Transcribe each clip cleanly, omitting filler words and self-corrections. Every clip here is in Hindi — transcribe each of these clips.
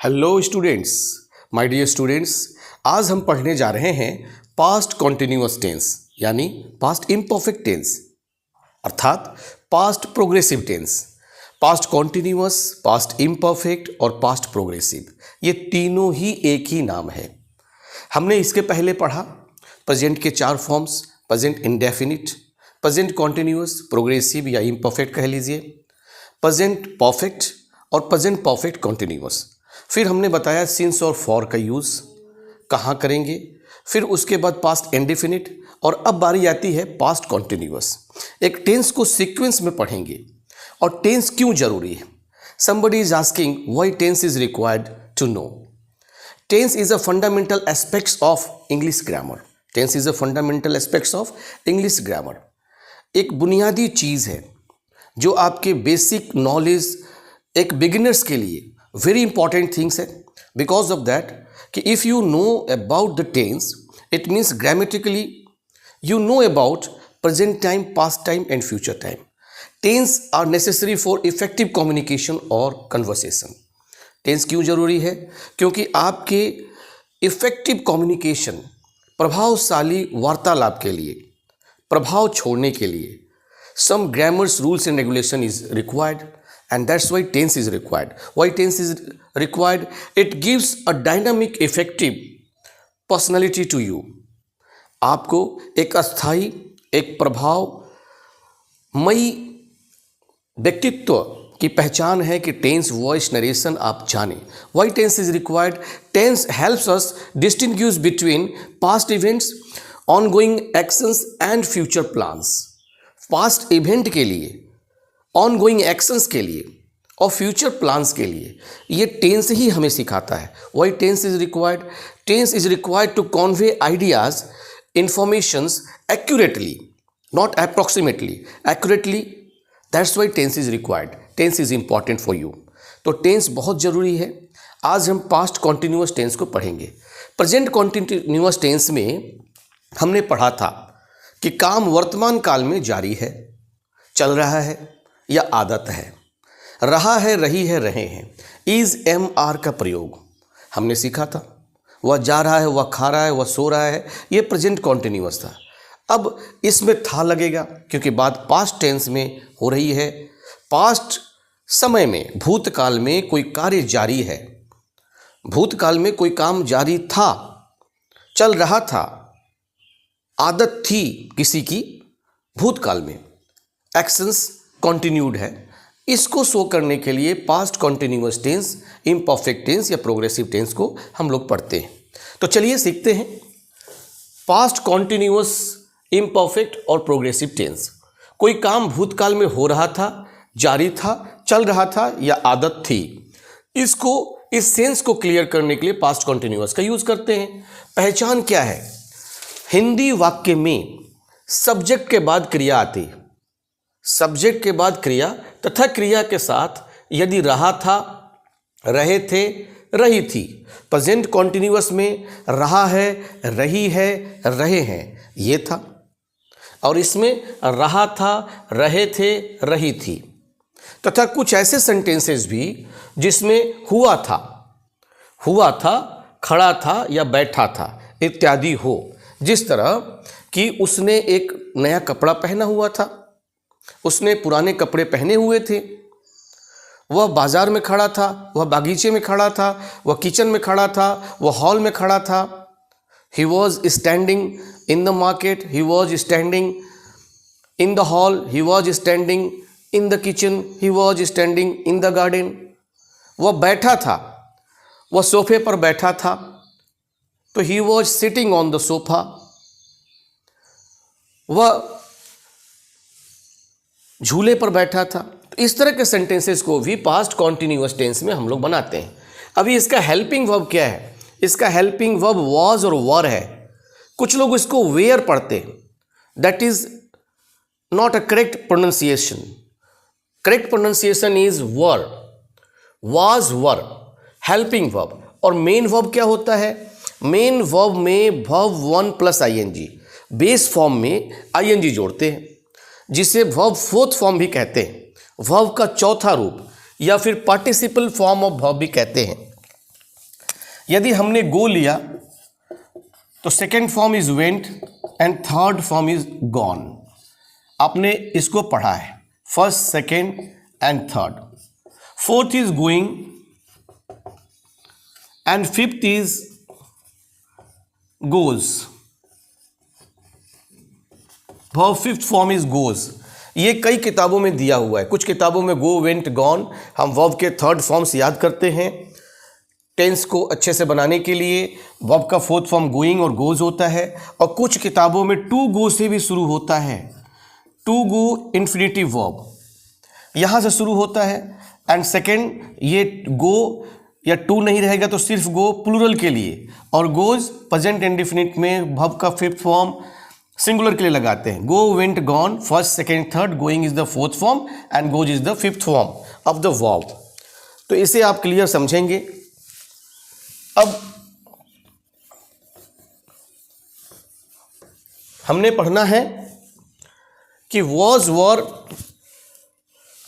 Hello students, my dear students, आज हम पढ़ने जा रहे हैं पास्ट कॉन्टिन्यूअस टेंस यानी पास्ट इम्परफेक्ट टेंस अर्थात past progressive tense. Past continuous, past imperfect और पास्ट प्रोग्रेसिव, ये तीनों ही एक ही नाम है। हमने इसके पहले पढ़ा प्रेजेंट के चार forms, present indefinite, present continuous, progressive या इम्परफेक्ट कह लीजिए, प्रेजेंट परफेक्ट और प्रेजेंट परफेक्ट कॉन्टिन्यूअस। फिर हमने बताया सिंस और फॉर का यूज़ कहाँ करेंगे, फिर उसके बाद पास्ट इंडेफिनिट और अब बारी आती है पास्ट कॉन्टिन्यूअस। एक टेंस को सीक्वेंस में पढ़ेंगे और टेंस क्यों जरूरी है। Somebody is asking why tense is required to know. Tense is a fundamental aspects of English grammar. Tense is a fundamental aspects of English grammar. एक बुनियादी चीज़ है जो आपके बेसिक नॉलेज, एक बिगिनर्स के लिए वेरी इंपॉर्टेंट थिंग्स है। बिकॉज ऑफ दैट कि if you know about the tense, it means grammatically you know about present time, past time and future time. Tense are necessary for effective communication और कन्वर्सेशन। टेंस क्यों जरूरी है? क्योंकि आपके इफेक्टिव कम्युनिकेशन, प्रभावशाली वार्तालाप के लिए, प्रभाव छोड़ने के लिए some grammars, rules and regulation is required, and that's why tense is required. Why tense is required? It gives a dynamic, effective personality to you. आपको एक अस्थाई, एक प्रभावमयी व्यक्तित्व की पहचान है कि टेंस, वॉइस, नरेशन आप जाने। Why tense is required? Tense helps us distinguish between past events, ongoing actions and future plans. Past event के लिए, ऑनगोइंग एक्शंस के लिए और फ्यूचर प्लान्स के लिए ये टेंस ही हमें सिखाता है। Why tense is required? Tense is required to convey ideas, informations accurately, not approximately, accurately. That's why tense is required. Tense is important for you. तो टेंस बहुत ज़रूरी है। आज हम पास्ट कॉन्टिन्यूअस टेंस को पढ़ेंगे। प्रेजेंट कॉन्टिन्यूअस टेंस में हमने पढ़ा था कि काम वर्तमान काल में जारी है, चल रहा है या आदत है, रहा है, रही है, रहे हैं। इज एम आर का प्रयोग हमने सीखा था। वह जा रहा है, वह खा रहा है, वह सो रहा है, ये प्रेजेंट कॉन्टिन्यूअस था। अब इसमें था लगेगा क्योंकि बात पास्ट टेंस में हो रही है। पास्ट समय में, भूतकाल में कोई कार्य जारी है, भूतकाल में कोई काम जारी था, चल रहा था, आदत थी किसी की, भूतकाल में एक्शंस कंटिन्यूड है। इसको शो करने के लिए past continuous tense, imperfect tense या प्रोग्रेसिव टेंस को हम लोग पढ़ते हैं। तो चलिए सीखते हैं पास्ट कॉन्टिन्यूअस, इम्परफेक्ट और प्रोग्रेसिव टेंस। कोई काम भूतकाल में हो रहा था, जारी था, चल रहा था या आदत थी। इसको, इस सेंस को क्लियर करने के लिए पास्ट कॉन्टिन्यूअस का यूज करते हैं। पहचान क्या है? हिंदी वाक्य में सब्जेक्ट के बाद क्रिया आती है। सब्जेक्ट के बाद क्रिया तथा क्रिया के साथ यदि रहा था, रहे थे, रही थी। प्रेजेंट कॉन्टिन्यूअस में रहा है, रही है, रहे हैं, ये था। और इसमें रहा था, रहे थे, रही थी। तथा कुछ ऐसे सेंटेंसेस भी जिसमें हुआ था, खड़ा था या बैठा था इत्यादि हो। जिस तरह कि उसने एक नया कपड़ा पहना हुआ था, उसने पुराने कपड़े पहने हुए थे, वह बाजार में खड़ा था, वह बागीचे में खड़ा था, वह किचन में खड़ा था, वह हॉल में खड़ा था। He was standing in the market, he was standing in the hall, he was standing in the kitchen, he was standing in the garden. वह बैठा था, वह सोफे पर बैठा था, तो he was sitting on the sofa. वह झूले पर बैठा था। तो इस तरह के सेंटेंसेस को भी पास्ट कॉन्टिन्यूअस टेंस में हम लोग बनाते हैं। अभी इसका हेल्पिंग वर्ब क्या है? इसका हेल्पिंग वर्ब वॉज और वर है। कुछ लोग इसको वेयर पढ़ते हैं। That is not a correct pronunciation. Correct pronunciation is were, was, were, helping verb. और मेन वर्ब क्या होता है? मेन वर्ब में verb one plus ING, base form में आईएनजी जोड़ते हैं, जिसे वर्ब फोर्थ फॉर्म भी कहते हैं। वर्ब का चौथा रूप या फिर पार्टिसिपल फॉर्म ऑफ वर्ब भी कहते हैं। यदि हमने गो लिया तो second form is went and third form is gone. आपने इसको पढ़ा है, first, second and third. Fourth is going and fifth is goes. Verb fifth form is goes. ये कई किताबों में दिया हुआ है। कुछ किताबों में गो, वेंट, गॉन। हम वर्ब के थर्ड फॉर्म्स याद करते हैं टेंस को अच्छे से बनाने के लिए। वर्ब का फोर्थ फॉर्म गोइंग और गोज होता है। और कुछ किताबों में टू गो से भी शुरू होता है। टू गो इन्फिनिटिव वर्ब यहाँ से शुरू होता है। एंड सेकेंड, ये गो या टू नहीं रहेगा तो सिर्फ गो प्लूरल के लिए, और गोज प्रेजेंट इंडेफिनिट में वर्ब का फिफ्थ फॉर्म सिंगुलर के लिए लगाते हैं। Go, went, gone, first, second, third. Going is the fourth form and goes is the fifth form of the verb. तो इसे आप क्लियर समझेंगे। अब हमने पढ़ना है कि was, were,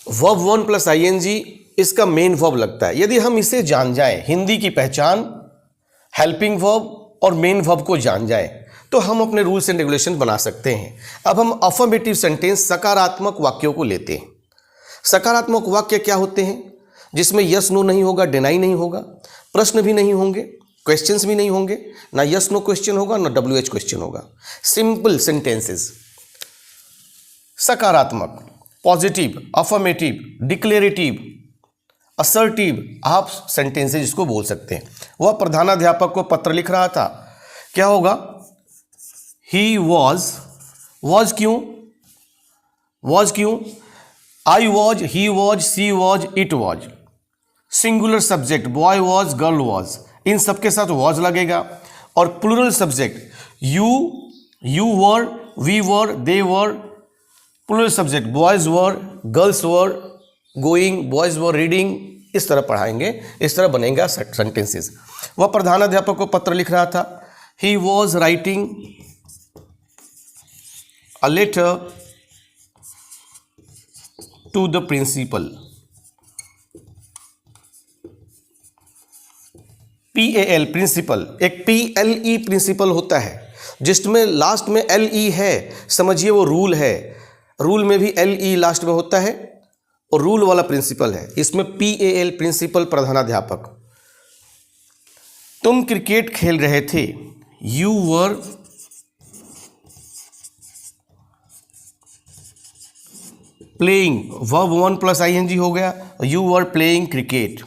verb one plus ING इसका मेन वर्ब लगता है। यदि हम इसे जान जाएं, हिंदी की पहचान, हेल्पिंग वर्ब और मेन वर्ब को जान जाएं, तो हम अपने रूल्स एंड रेगुलेशन बना सकते हैं। अब हम अफर्मेटिव सेंटेंस, सकारात्मक वाक्यों को लेते हैं। सकारात्मक वाक्य क्या होते हैं? जिसमें यस नो नहीं होगा, डिनाई नहीं होगा, प्रश्न भी नहीं होंगे, क्वेश्चंस भी नहीं होंगे, ना यस नो क्वेश्चन होगा ना WH क्वेश्चन होगा। सिंपल सेंटेंसेस, सकारात्मक, पॉजिटिव, अफर्मेटिव, डिक्लेरेटिव, असर्टिव, आप सेंटेंसेस इसको बोल सकते हैं। वह प्रधानाध्यापक को पत्र लिख रहा था, क्या होगा? ही वॉज क्यों? वॉज क्यों? I was, he was, she was, it was. Singular subject, boy was, girl was, इन सबके साथ वॉज लगेगा। और plural subject, you were, we were, they were. Plural subject, boys were, girls were, going, boys were reading. इस तरह पढ़ाएंगे, इस तरह बनेगा सेंटेंसेस। वह प्रधानाध्यापक को पत्र लिख रहा था, he was writing a letter to the principal। PAL principal, एक PLE प्रिंसिपल होता है जिसमें लास्ट में LE है, समझिए वो रूल है। रूल में भी LE लास्ट में होता है और रूल वाला प्रिंसिपल है। इसमें PAL प्रिंसिपल, प्रधानाध्यापक। तुम क्रिकेट खेल रहे थे, you were playing, verb one plus ING हो गया, यू वर प्लेइंग क्रिकेट।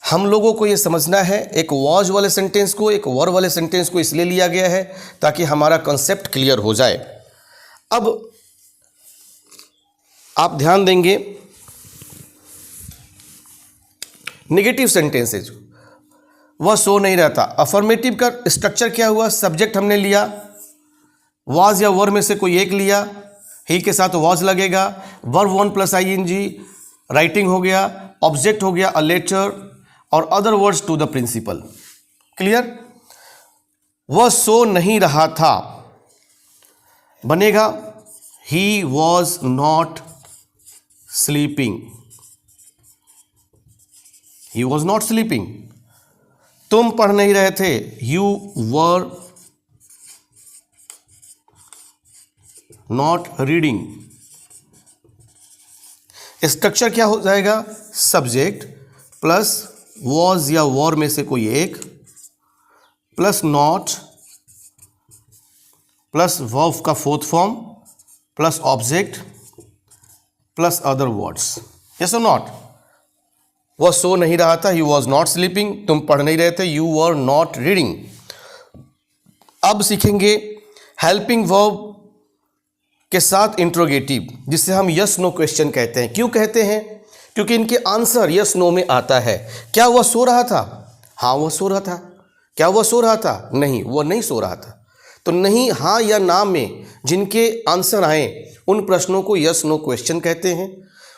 हम लोगों को यह समझना है, एक वॉज वाले सेंटेंस को, एक वर वाले सेंटेंस को इसलिए लिया गया है ताकि हमारा कंसेप्ट क्लियर हो जाए। अब आप ध्यान देंगे, नेगेटिव सेंटेंसेज, वह सो नहीं रहता। अफर्मेटिव का स्ट्रक्चर क्या हुआ? सब्जेक्ट हमने लिया, वॉज या वर में से कोई एक लिया, ही के साथ वॉज लगेगा, verb one plus ING, writing हो गया, ऑब्जेक्ट हो गया अ लेटर, और other words to the principal. Clear? वह सो नहीं रहा था बनेगा he was not sleeping. He was not sleeping. तुम पढ़ नहीं रहे थे, you were not reading. Structure क्या हो जाएगा? सब्जेक्ट प्लस वॉज या वॉर में से कोई एक, प्लस नॉट, प्लस वर्ब का fourth form, plus object, plus other words. Yes और नॉट? वह सो नहीं रहा था, ही वॉज नॉट स्लीपिंग। तुम पढ़ नहीं रहे थे, यू वर नॉट रीडिंग। अब सीखेंगे हेल्पिंग वर्ब के साथ इंट्रोगेटिव, जिसे हम यस नो क्वेश्चन कहते हैं। क्यों कहते हैं? क्योंकि इनके आंसर यस नो में आता है। क्या वह सो रहा था? हाँ वह सो रहा था। क्या वह सो रहा था? नहीं, वह नहीं सो रहा था। तो नहीं, हाँ या ना में जिनके आंसर आए उन प्रश्नों को यस नो क्वेश्चन कहते हैं।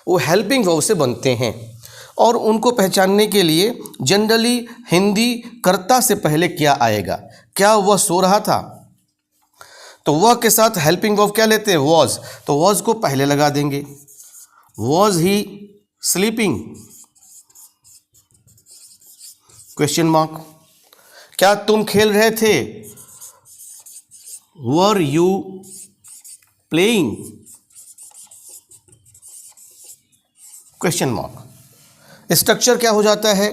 वो हेल्पिंग वर्ब से बनते हैं और उनको पहचानने के लिए जनरली हिंदी कर्ता से पहले क्या आएगा? क्या वह सो रहा था? तो वह के साथ हेल्पिंग वर्ब क्या लेते हैं? वॉज। तो वॉज को पहले लगा देंगे। Was he sleeping? Question mark. क्या तुम खेल रहे थे? Were you playing? Question mark. Structure क्या हो जाता है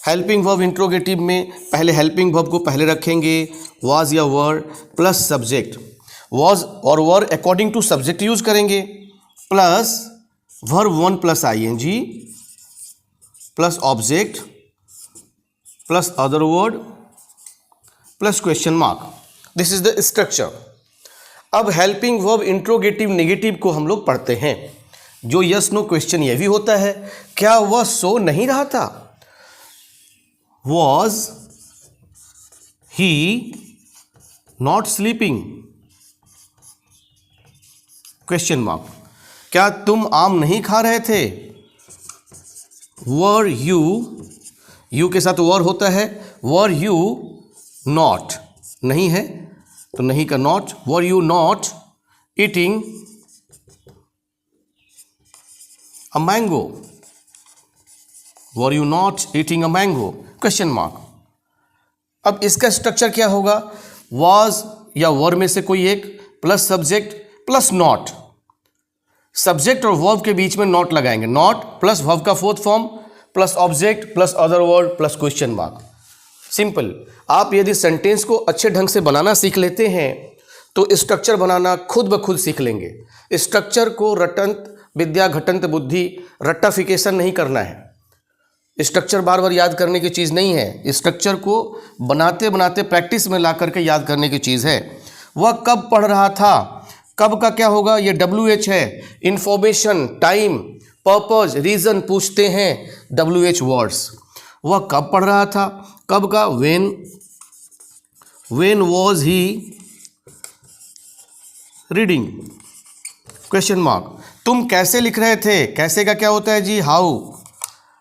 हेल्पिंग वर्ब इंट्रोगेटिव में? पहले हेल्पिंग वर्ब को पहले रखेंगे, वाज या वर प्लस सब्जेक्ट, वाज और were according to subject use करेंगे, plus verb one plus ING plus object plus other word plus question mark. This is the structure. अब हेल्पिंग वर्ब इंट्रोगेटिव नेगेटिव को हम लोग पढ़ते हैं। जो यस नो क्वेश्चन ये भी होता है, क्या वह सो नहीं रहा था? Was he not sleeping? Question mark. क्या तुम आम नहीं खा रहे थे? वर यू के साथ वर होता है, वर यू नॉट, नहीं है तो नहीं का not, were you not eating a mango? Were you not eating a mango? Question mark. अब इसका स्ट्रक्चर क्या होगा? वाज या वर में से कोई एक plus subject plus not, subject और वर्ब के बीच में नॉट लगाएंगे, नॉट प्लस वर्ब का fourth form plus object plus other word plus question mark. Simple. आप यदि सेंटेंस को अच्छे ढंग से बनाना सीख लेते हैं तो स्ट्रक्चर बनाना खुद ब खुद सीख लेंगे। स्ट्रक्चर को रटंत विद्या घटंत बुद्धि, रट्टाफिकेशन नहीं करना है। स्ट्रक्चर बार बार याद करने की चीज़ नहीं है, स्ट्रक्चर को बनाते बनाते प्रैक्टिस में ला करके याद करने की चीज़ है। वह कब पढ़ रहा था? कब का क्या होगा? ये WH है, इंफॉर्मेशन, टाइम, पर्पज, रीजन पूछते हैं WH वर्ड्स। वह कब पढ़ रहा था? कब का? when was he reading? Question mark. तुम कैसे लिख रहे थे? कैसे का क्या होता है जी?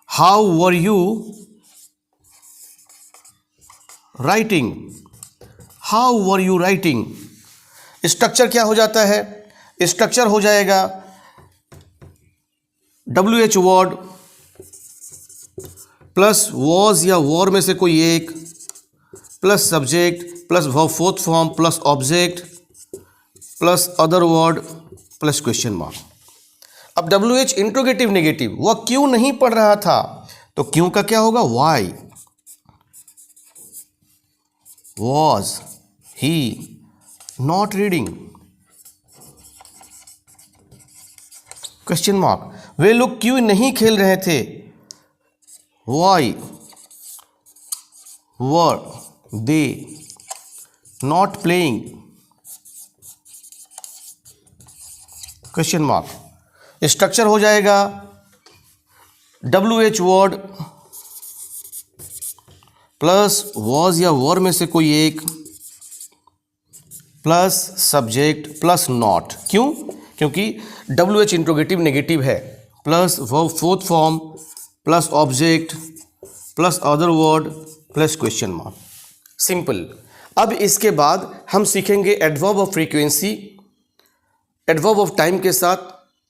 How were you writing? How were you writing? Structure क्या हो जाता है? स्ट्रक्चर हो जाएगा WH वर्ड प्लस वॉज या वॉर में से कोई एक plus subject plus verb fourth form plus object plus other word plus question mark. अब WH इंट्रोगेटिव नेगेटिव, वह क्यों नहीं पढ़ रहा था? तो क्यों का क्या होगा? Why was he not reading? Question mark. वे लोग क्यों नहीं खेल रहे थे? Why were they not playing? Question mark. Structure हो जाएगा WH वर्ड प्लस वॉज या वर में से कोई एक प्लस सब्जेक्ट प्लस नॉट। क्यों? क्योंकि WH इंट्रोगेटिव नेगेटिव है, plus verb fourth form plus object plus other word plus question mark. Simple. अब इसके बाद हम सीखेंगे adverb of frequency, adverb of time के साथ,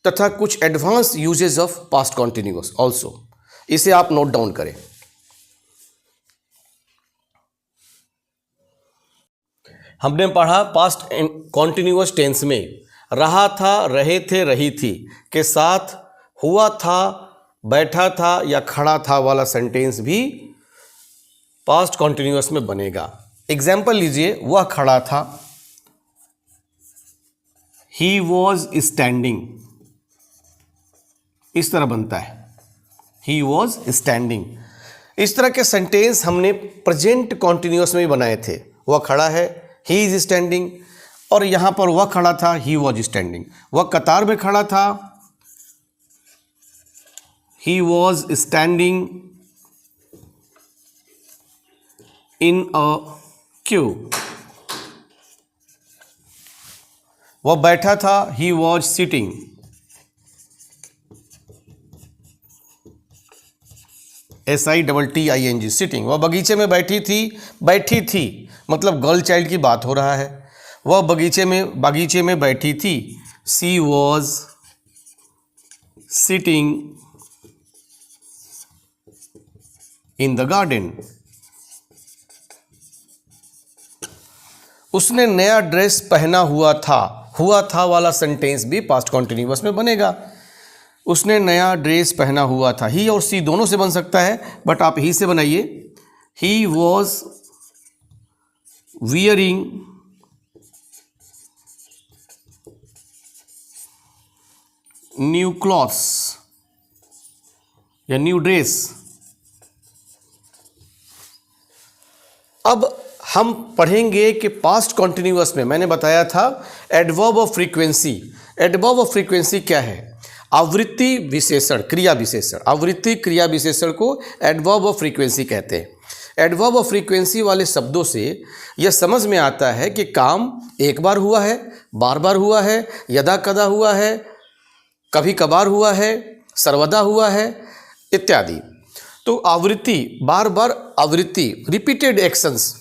तथा कुछ advance uses of past continuous also. इसे आप नोट डाउन करें। हमने पढ़ा पास्ट कॉन्टिन्यूअस टेंस में रहा था, रहे थे, रही थी के साथ हुआ था, बैठा था या खड़ा था वाला सेंटेंस भी पास्ट कॉन्टिन्यूअस में बनेगा। एग्जाम्पल लीजिए, वह खड़ा था, ही वॉज स्टैंडिंग, इस तरह बनता है, ही वॉज स्टैंडिंग। इस तरह के सेंटेंस हमने प्रेजेंट कॉन्टिन्यूअस में भी बनाए थे। वह खड़ा है, ही इज स्टैंडिंग, और यहां पर वह खड़ा था, ही वॉज स्टैंडिंग। वह कतार में खड़ा था, he was standing in a Q. वह बैठा था, he was sitting. SITTING sitting. वह बगीचे में बैठी थी मतलब गर्ल चाइल्ड की बात हो रहा है। वह बगीचे में बैठी थी, she was sitting in the garden. उसने नया ड्रेस पहना हुआ था वाला सेंटेंस भी पास्ट कॉन्टिन्यूअस में बनेगा। उसने नया ड्रेस पहना हुआ था, ही और सी दोनों से बन सकता है, बट आप ही से बनाइए। He was wearing new clothes या न्यू ड्रेस। अब हम पढ़ेंगे कि पास्ट कॉन्टिन्यूअस में मैंने बताया था adverb of frequency. Adverb of frequency क्या है? आवृत्ति विशेषण, क्रिया विशेषण। आवृत्ति क्रिया विशेषण को एडवर्ब ऑफ फ्रीक्वेंसी कहते हैं। एडवर्ब ऑफ फ्रीक्वेंसी वाले शब्दों से यह समझ में आता है कि काम एक बार हुआ है, बार बार हुआ है, यदा कदा हुआ है, कभी कभार हुआ है, सर्वदा हुआ है इत्यादि। तो आवृत्ति, बार बार आवृत्ति, रिपीटेड एक्शंस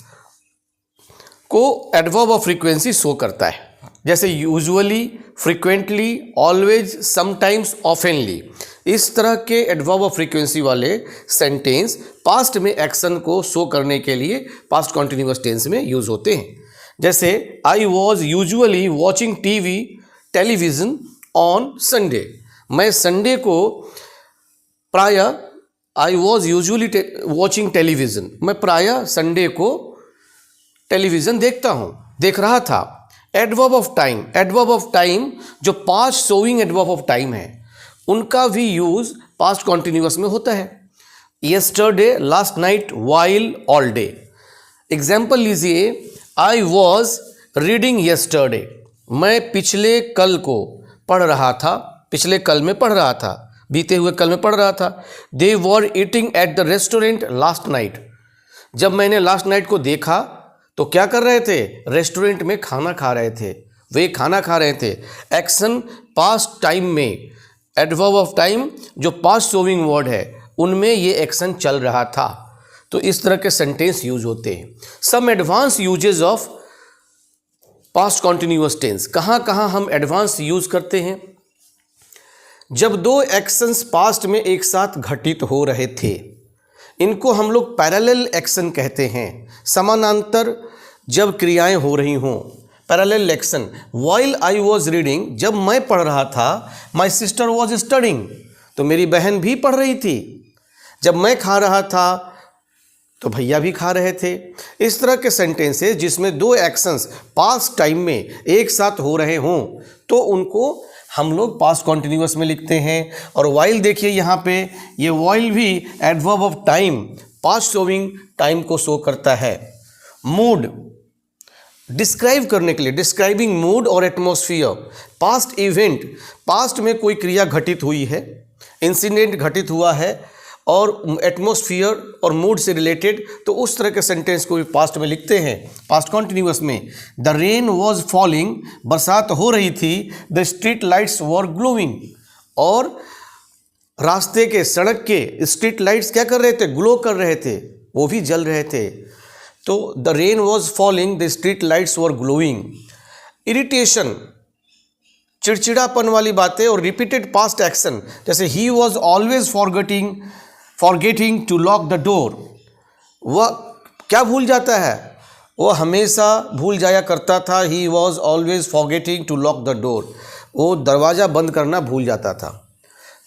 को एडवर्ब ऑफ फ्रीक्वेंसी शो करता है। जैसे यूजुअली, फ्रीक्वेंटली, ऑलवेज, समटाइम्स, ऑफेनली। इस तरह के एडवर्ब ऑफ फ्रीक्वेंसी वाले सेंटेंस पास्ट में एक्शन को शो करने के लिए पास्ट कॉन्टिन्यूअस टेंस में यूज होते हैं। जैसे I was usually watching television on Sunday. मैं संडे को प्रायः, I was usually watching television, मैं प्रायः संडे को टेलीविज़न देख रहा था। Adverb of time, adverb of time जो past showing adverb of time है, उनका भी यूज़ पास्ट कॉन्टिन्यूअस में होता है। Yesterday, last night, while, all day. Example लीजिए, आई वॉज रीडिंग यस्टरडे, मैं पिछले कल को पढ़ रहा था, पिछले कल में पढ़ रहा था, बीते हुए कल में पढ़ रहा था। They were eating at the restaurant last night, जब मैंने लास्ट नाइट को देखा तो क्या कर रहे थे? रेस्टोरेंट में खाना खा रहे थे, वे खाना खा रहे थे। एक्शन पास्ट टाइम में, एडवर्ब ऑफ टाइम जो पास्ट शोइंग वर्ड है उनमें ये एक्शन चल रहा था। तो इस तरह के सेंटेंस यूज होते हैं। Some advance uses of past continuous tense. कहाँ कहाँ हम एडवांस यूज करते हैं? जब दो एक्शंस पास्ट में एक साथ घटित हो रहे थे, इनको हम लोग पैरेलल एक्शन कहते हैं। समानांतर जब क्रियाएं हो रही हों, parallel action. While I was reading, जब मैं पढ़ रहा था, माई सिस्टर वॉज स्टडिंग, तो मेरी बहन भी पढ़ रही थी। जब मैं खा रहा था तो भैया भी खा रहे थे। इस तरह के सेंटेंसेस जिसमें दो एक्शंस पास्ट टाइम में एक साथ हो रहे हों, तो उनको हम लोग पास्ट कॉन्टिन्यूअस में लिखते हैं। और वाइल देखिए यहाँ पे, ये वाइल भी adverb of time, past showing time को शो करता है। मूड, डिस्क्राइब करने के लिए, डिस्क्राइबिंग मूड और एटमॉस्फियर। पास्ट इवेंट, पास्ट में कोई क्रिया घटित हुई है, इंसिडेंट घटित हुआ है और एटमॉस्फियर और मूड से रिलेटेड, तो उस तरह के सेंटेंस को भी पास्ट में लिखते हैं, पास्ट कॉन्टिन्यूअस में। द रेन वॉज फॉलिंग, बरसात हो रही थी। The street lights were glowing, और रास्ते के, सड़क के स्ट्रीट लाइट्स क्या कर रहे थे? ग्लो कर रहे थे, वो भी जल रहे थे। तो the rain was falling, the street lights were glowing. Irritation, चिड़चिड़ापन वाली बातें और रिपीटेड पास्ट एक्शन। जैसे he was always forgetting to lock the door, वह क्या भूल जाता है? वो हमेशा भूल जाया करता था। He was always forgetting to lock the door, वो दरवाज़ा बंद करना भूल जाता था।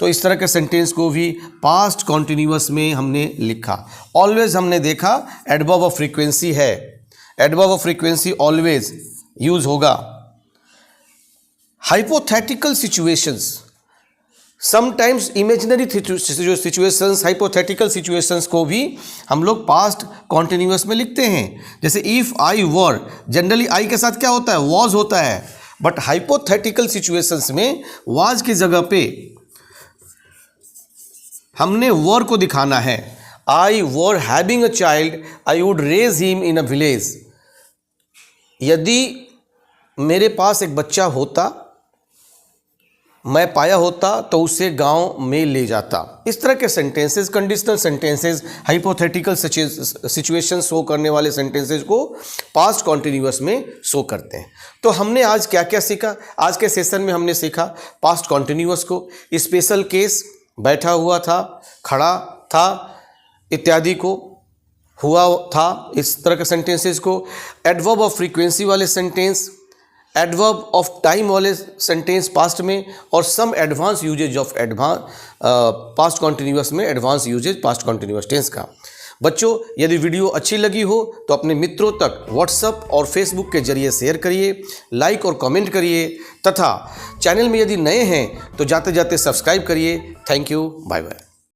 तो इस तरह के सेंटेंस को भी पास्ट कॉन्टिन्यूअस में हमने लिखा। ऑलवेज हमने देखा एडवर्ब ऑफ फ्रीक्वेंसी है, adverb of frequency always use होगा। Hypothetical situations, sometimes imaginary situations, hypothetical situations को भी हम लोग पास्ट कॉन्टिन्यूअस में लिखते हैं। जैसे if I were, generally I के साथ क्या होता है? वॉज होता है, बट हाइपोथेटिकल सिचुएशंस में वाज की जगह पे हमने वर को दिखाना है। I were having a child, I would raise him in a village. यदि मेरे पास एक बच्चा होता, मैं पाया होता, तो उसे गांव में ले जाता। इस तरह के sentences, conditional sentences, hypothetical situation show करने वाले सेंटेंसेस को पास्ट कॉन्टिन्यूअस में शो करते हैं। तो हमने आज क्या क्या सीखा? आज के सेशन में हमने सीखा पास्ट कॉन्टिन्यूअस को। स्पेशल केस, बैठा हुआ था, खड़ा था, इत्यादि को हुआ था, इस तरह के सेंटेंसेस को। एडवर्ब ऑफ फ्रीक्वेंसी वाले सेंटेंस, एडवर्ब ऑफ टाइम वाले सेंटेंस पास्ट में, और some advance usages of past continuous में advance usages past continuous tense का। बच्चों, यदि वीडियो अच्छी लगी हो तो अपने मित्रों तक व्हाट्सएप और फेसबुक के जरिए शेयर करिए, लाइक और कमेंट करिए, तथा चैनल में यदि नए हैं तो जाते जाते सब्सक्राइब करिए। Thank you, bye bye.